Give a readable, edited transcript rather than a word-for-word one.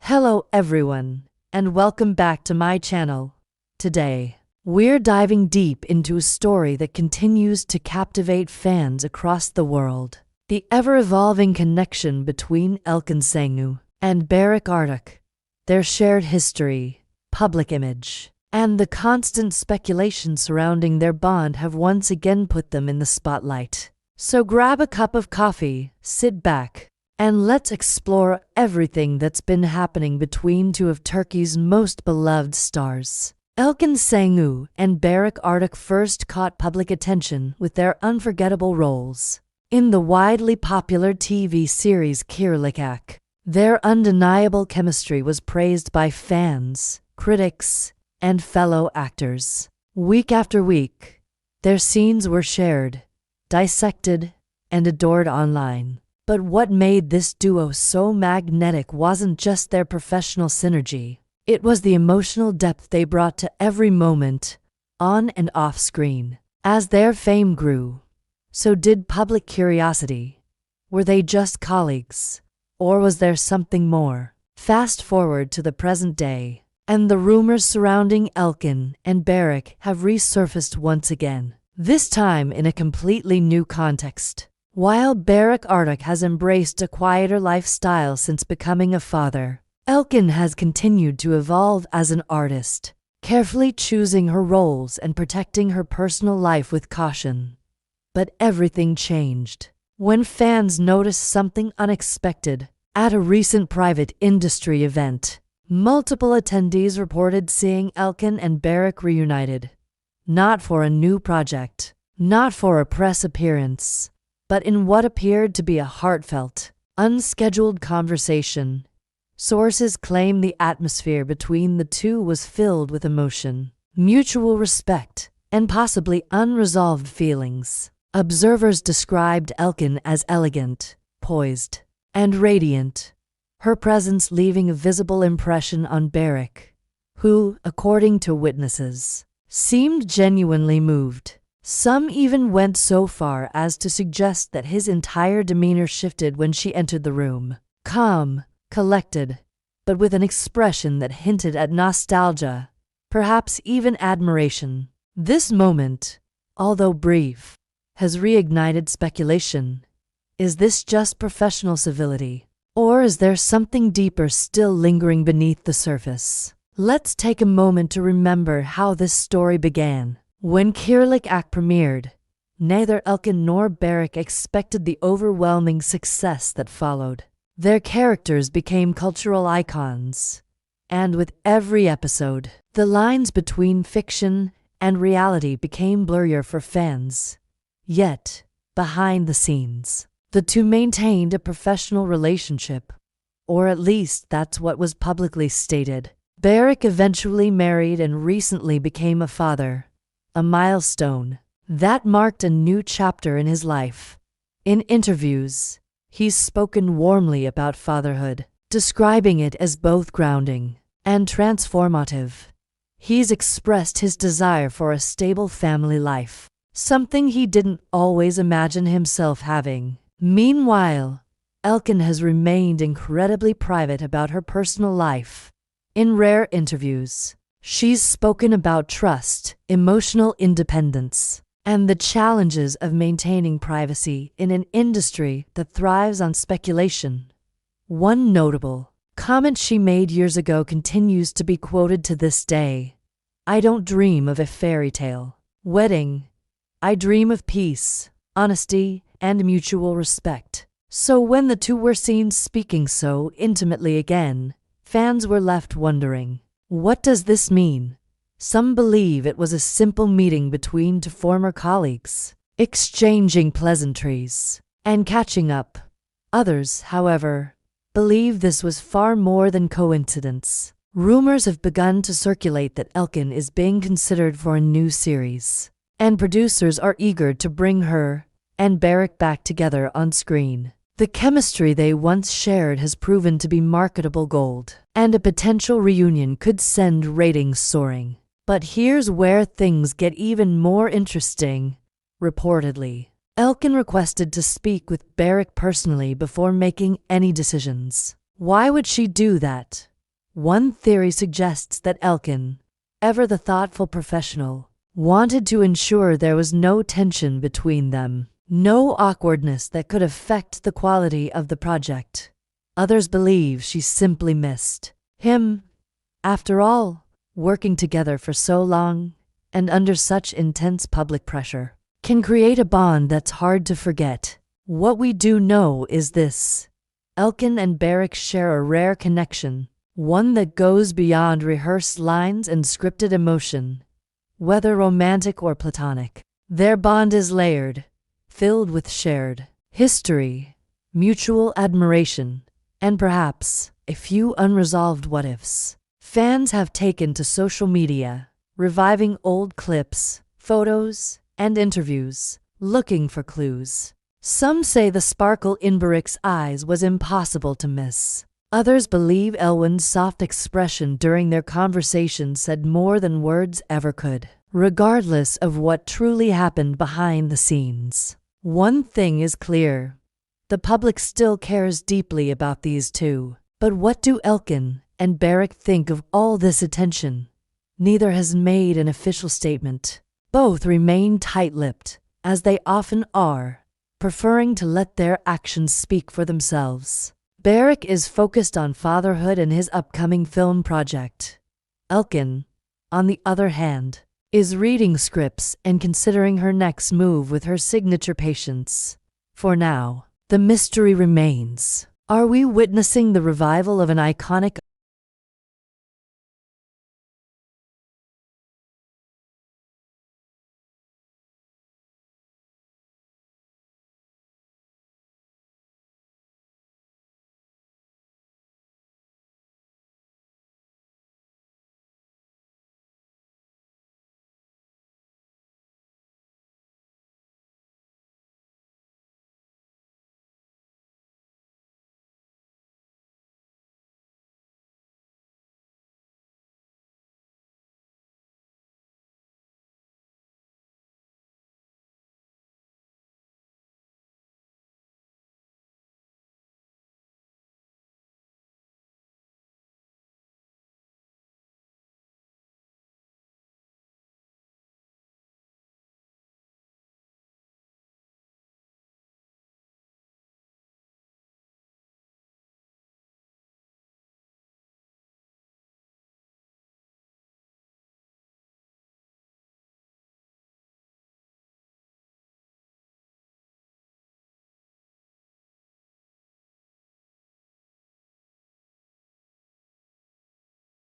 Hello everyone, and welcome back to my channel. Today, we're diving deep into a story that continues to captivate fans across the world. The ever-evolving connection between Elkin Sangu and Barak Artuk, their shared history, public image, and the constant speculation surrounding their bond have once again put them in the spotlight. So grab a cup of coffee, sit back, and let's explore everything that's been happening between two of Turkey's most beloved stars. Elkin Sangu and Barak Artuk first caught public attention with their unforgettable roles in the widely popular TV series Kiralık. Their undeniable chemistry was praised by fans, critics, and fellow actors. Week after week, their scenes were shared, dissected, and adored online. But what made this duo so magnetic wasn't just their professional synergy. It was the emotional depth they brought to every moment, on and off screen. As their fame grew, so did public curiosity. Were they just colleagues, or was there something more? Fast forward to the present day, and the rumors surrounding Elkin and Barak have resurfaced once again, this time in a completely new context. While Barak Artuk has embraced a quieter lifestyle since becoming a father, Elkin has continued to evolve as an artist, carefully choosing her roles and protecting her personal life with caution. But everything changed when fans noticed something unexpected. At a recent private industry event, multiple attendees reported seeing Elkin and Barak reunited. Not for a new project, not for a press appearance, but in what appeared to be a heartfelt, unscheduled conversation. Sources claim the atmosphere between the two was filled with emotion, mutual respect, and possibly unresolved feelings. Observers described Elkin as elegant, poised, and radiant, her presence leaving a visible impression on Barak, who, according to witnesses, seemed genuinely moved. Some even went so far as to suggest that his entire demeanor shifted when she entered the room. Calm, collected, but with an expression that hinted at nostalgia, perhaps even admiration. This moment, although brief, has reignited speculation. Is this just professional civility, or is there something deeper still lingering beneath the surface? Let's take a moment to remember how this story began. When Kiralık premiered, neither Elkin nor Barak expected the overwhelming success that followed. Their characters became cultural icons, and with every episode, the lines between fiction and reality became blurrier for fans. Yet, behind the scenes, the two maintained a professional relationship, or at least that's what was publicly stated. Barak eventually married and recently became a father, a milestone that marked a new chapter in his life. In interviews, he's spoken warmly about fatherhood, describing it as both grounding and transformative. He's expressed his desire for a stable family life, something he didn't always imagine himself having. Meanwhile, Elkin has remained incredibly private about her personal life. In rare interviews, she's spoken about trust, emotional independence, and the challenges of maintaining privacy in an industry that thrives on speculation. One notable comment she made years ago continues to be quoted to this day. "I don't dream of a fairy tale wedding. I dream of peace, honesty, and mutual respect." So when the two were seen speaking so intimately again, fans were left wondering, what does this mean? Some believe it was a simple meeting between two former colleagues, exchanging pleasantries and catching up. Others, however, believe this was far more than coincidence. Rumors have begun to circulate that Elkin is being considered for a new series, and producers are eager to bring her and Barak back together on screen. The chemistry they once shared has proven to be marketable gold, and a potential reunion could send ratings soaring. But here's where things get even more interesting. Reportedly, Elkin requested to speak with Barak personally before making any decisions. Why would she do that? One theory suggests that Elkin, ever the thoughtful professional, wanted to ensure there was no tension between them, no awkwardness that could affect the quality of the project. Others believe she simply missed him. After all, working together for so long and under such intense public pressure can create a bond that's hard to forget. What we do know is this: Elkin and Beric share a rare connection, one that goes beyond rehearsed lines and scripted emotion. Whether romantic or platonic, their bond is layered, filled with shared history, mutual admiration, and perhaps a few unresolved what-ifs. Fans have taken to social media, reviving old clips, photos, and interviews, looking for clues. Some say the sparkle in Beric's eyes was impossible to miss. Others believe Elwin's soft expression during their conversation said more than words ever could. Regardless of what truly happened behind the scenes, one thing is clear: the public still cares deeply about these two. But what do Elkin and Beric think of all this attention? Neither has made an official statement. Both remain tight-lipped, as they often are, preferring to let their actions speak for themselves. Beric is focused on fatherhood and his upcoming film project. Elkin, on the other hand, is reading scripts and considering her next move with her signature patience. For now, the mystery remains. Are we witnessing the revival of an iconic